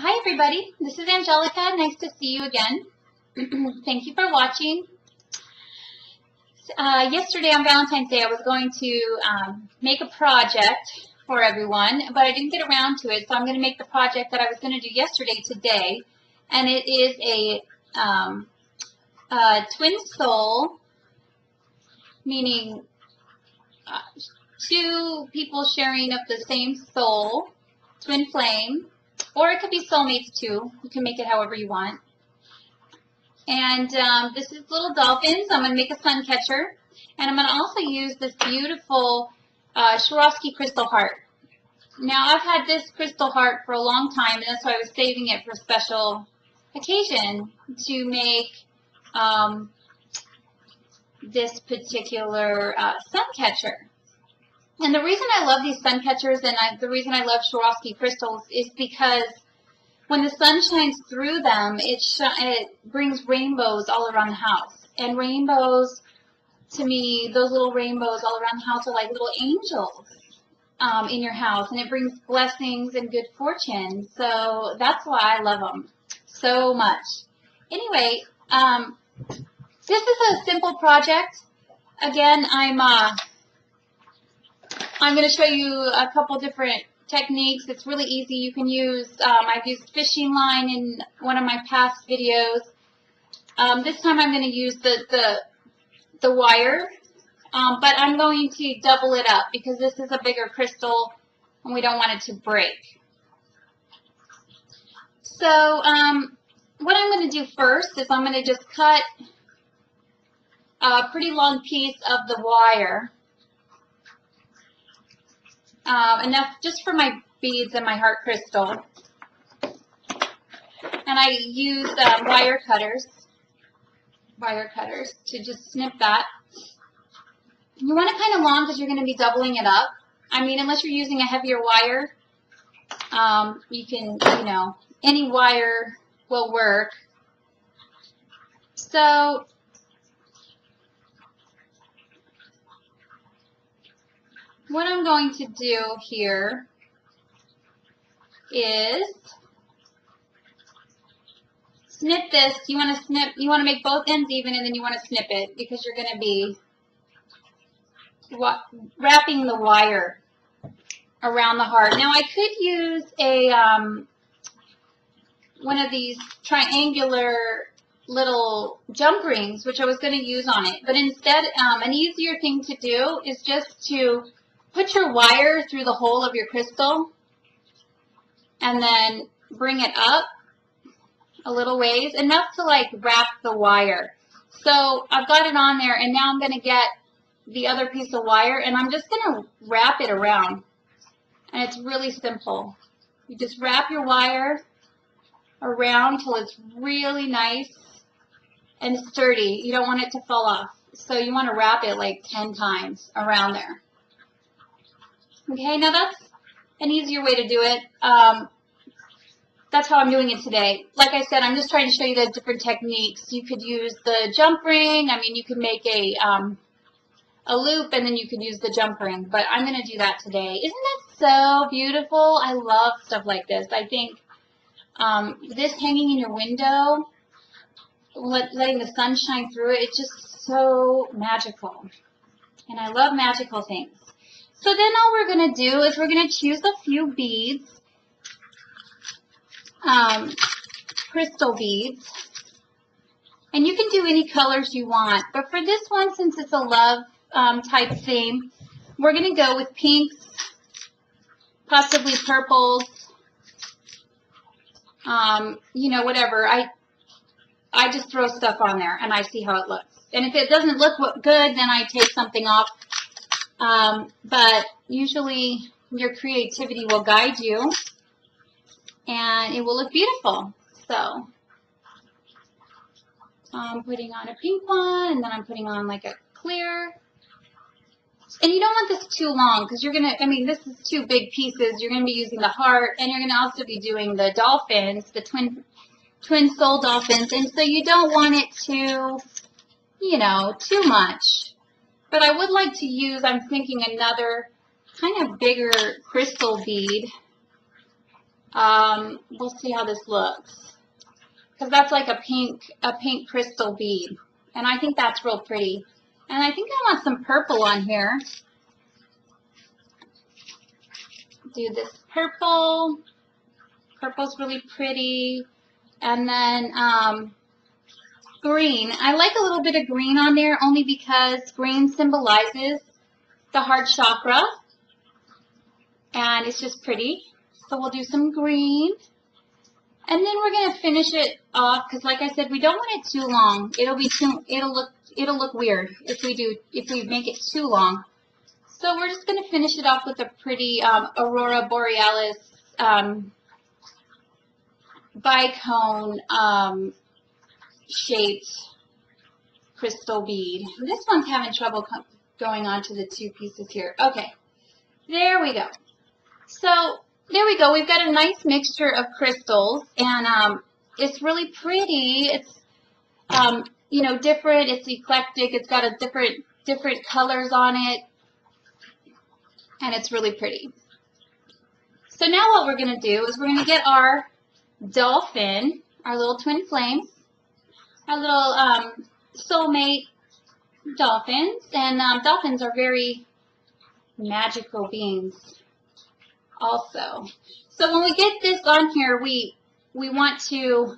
Hi everybody, this is Angelica. Nice to see you again. Thank you for watching. Yesterday on Valentine's Day I was going to make a project for everyone, but I didn't get around to it, so I'm going to make the project that I was going to do yesterday today, and it is a twin soul, meaning two people sharing of the same soul, twin flame. Or it could be soulmates too. You can make it however you want. And this is little dolphins. I'm going to make a sun catcher. And I'm going to also use this beautiful Swarovski crystal heart. Now I've had this crystal heart for a long time, and that's why I was saving it for a special occasion to make this particular sun catcher. And the reason I love these sun catchers and the reason I love Swarovski crystals is because when the sun shines through them, it brings rainbows all around the house. And rainbows, to me, those little rainbows all around the house are like little angels in your house. And it brings blessings and good fortune. So that's why I love them so much. Anyway, this is a simple project. Again, I'm going to show you a couple different techniques. It's really easy. You can use, I've used fishing line in one of my past videos. This time I'm going to use the wire, but I'm going to double it up because this is a bigger crystal and we don't want it to break. So what I'm going to do first is I'm going to just cut a pretty long piece of the wire. Enough just for my beads and my heart crystal. And I used wire cutters to just snip that. You want it kind of long because you're going to be doubling it up. I mean, unless you're using a heavier wire, you can, any wire will work. So what I'm going to do here is snip this. You want to make both ends even, and then you want to snip it because you're going to be wrapping the wire around the heart. Now I could use a one of these triangular little jump rings, which I was going to use on it, but instead an easier thing to do is just to put your wire through the hole of your crystal and then bring it up a little ways, enough to like wrap the wire. So I've got it on there, and now I'm going to get the other piece of wire and I'm just going to wrap it around. And it's really simple. You just wrap your wire around till it's really nice and sturdy. You don't want it to fall off. So you want to wrap it like 10 times around there. Okay, now that's an easier way to do it. That's how I'm doing it today. Like I said, I'm just trying to show you the different techniques. You could use the jump ring. I mean, you can make a loop and then you could use the jump ring. But I'm going to do that today. Isn't that so beautiful? I love stuff like this. I think this hanging in your window, letting the sun shine through it, it's just so magical. And I love magical things. So then all we're going to do is we're going to choose a few beads, crystal beads, and you can do any colors you want. But for this one, since it's a love type theme, we're going to go with pinks, possibly purples, whatever. I just throw stuff on there and I see how it looks. And if it doesn't look good, then I take something off. But usually your creativity will guide you and it will look beautiful. So I'm putting on a pink one, and then I'm putting on like a clear. And you don't want this too long because you're going to, this is two big pieces. You're going to be using the heart, and you're going to also be doing the dolphins, the twin soul dolphins. And so you don't want it to, too much. But I would like to use, I'm thinking, another kind of bigger crystal bead We'll see how this looks. Because that's like a pink crystal bead. And I think that's real pretty. And I think I want some purple on here. Do this purple. Purple's really pretty. And then green. I like a little bit of green on there only because green symbolizes the heart chakra. And it's just pretty. So we'll do some green. And then we're going to finish it off because like I said, we don't want it too long. It'll look weird if we make it too long. So we're just going to finish it off with a pretty Aurora Borealis bicone shaped crystal bead. This one's having trouble going onto the two pieces here. Okay, there we go. So there we go. We've got a nice mixture of crystals, and it's really pretty. It's you know, different. It's eclectic. It's got a different colors on it, and it's really pretty. So now what we're going to do is we're going to get our Dolphin, our little twin flames, our little soulmate dolphins, and dolphins are very magical beings also. So when we get this on here, we want to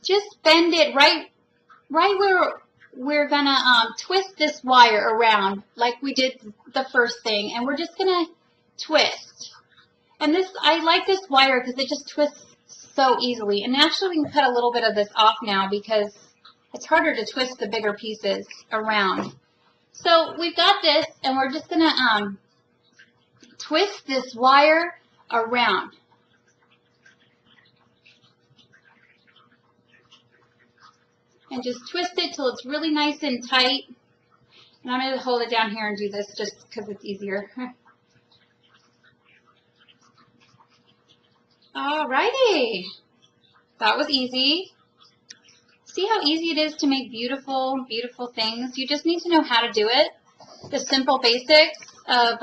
just bend it right where we're gonna twist this wire around like we did the first thing, and we're just gonna twist. And this, I like this wire because it just twists so easily. And actually we can cut a little bit of this off now because it's harder to twist the bigger pieces around. So we've got this, and we're just gonna twist this wire around. And just twist it till it's really nice and tight. And I'm going to hold it down here and do this just because it's easier. Alrighty. That was easy. See how easy it is to make beautiful, beautiful things? You just need to know how to do it. The simple basics of,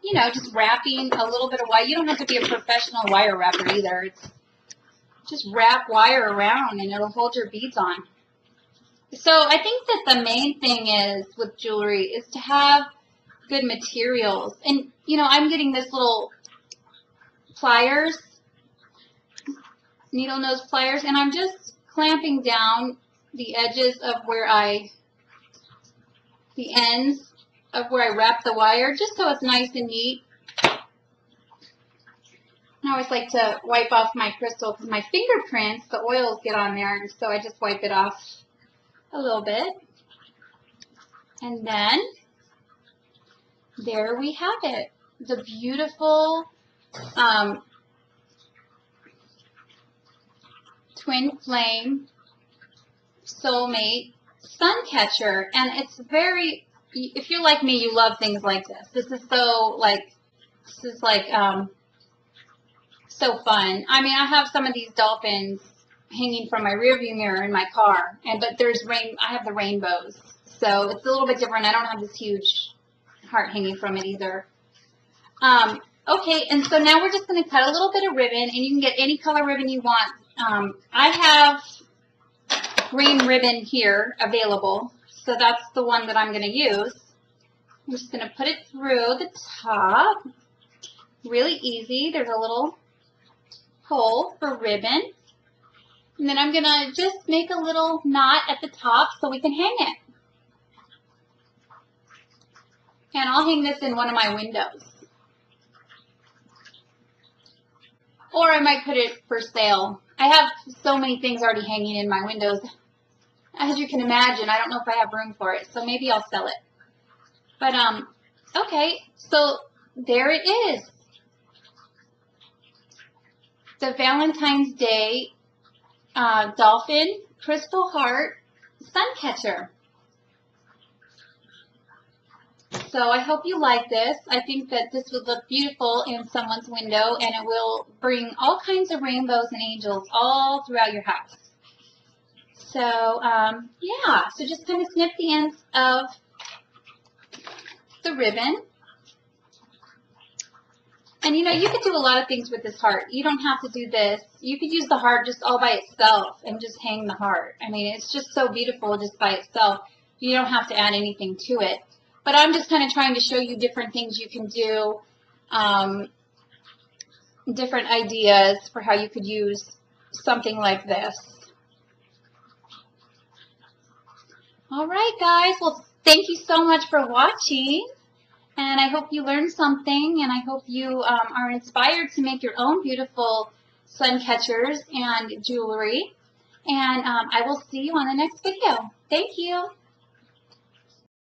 you know, just wrapping a little bit of wire. You don't have to be a professional wire wrapper either. It's just wrap wire around and it'll hold your beads on. So I think that the main thing is with jewelry is to have good materials. And, you know, I'm getting this little pliers, needle nose pliers, and I'm just clamping down the edges of the ends of where I wrap the wire, just so it's nice and neat. I always like to wipe off my crystal because my fingerprints, the oils get on there, and so I just wipe it off a little bit. And then there we have it. The beautiful twin flame soulmate sun catcher. And it's very, if you're like me, you love things like this. This is so so fun. I mean, I have some of these dolphins hanging from my rearview mirror in my car, but I have the rainbows, so it's a little bit different. I don't have this huge heart hanging from it either. Okay, and so now we're just going to cut a little bit of ribbon, and you can get any color ribbon you want. I have green ribbon here available, so that's the one that I'm going to use. I'm just going to put it through the top. Really easy. There's a little hole for ribbon. And then I'm going to just make a little knot at the top so we can hang it. And I'll hang this in one of my windows. Or I might put it for sale. I have so many things already hanging in my windows. As you can imagine, I don't know if I have room for it, so maybe I'll sell it. But, okay, so there it is. The Valentine's Day Dolphin Crystal Heart Sun Catcher. So I hope you like this. I think that this would look beautiful in someone's window, and it will bring all kinds of rainbows and angels all throughout your house. So, yeah, so just kind of snip the ends of the ribbon. And you know, you could do a lot of things with this heart. You don't have to do this. You could use the heart just all by itself and just hang the heart. I mean, it's just so beautiful just by itself. You don't have to add anything to it. But I'm just kind of trying to show you different things you can do, different ideas for how you could use something like this. All right, guys. Well, thank you so much for watching. And I hope you learned something, and I hope you are inspired to make your own beautiful sun catchers and jewelry. And I will see you on the next video. Thank you.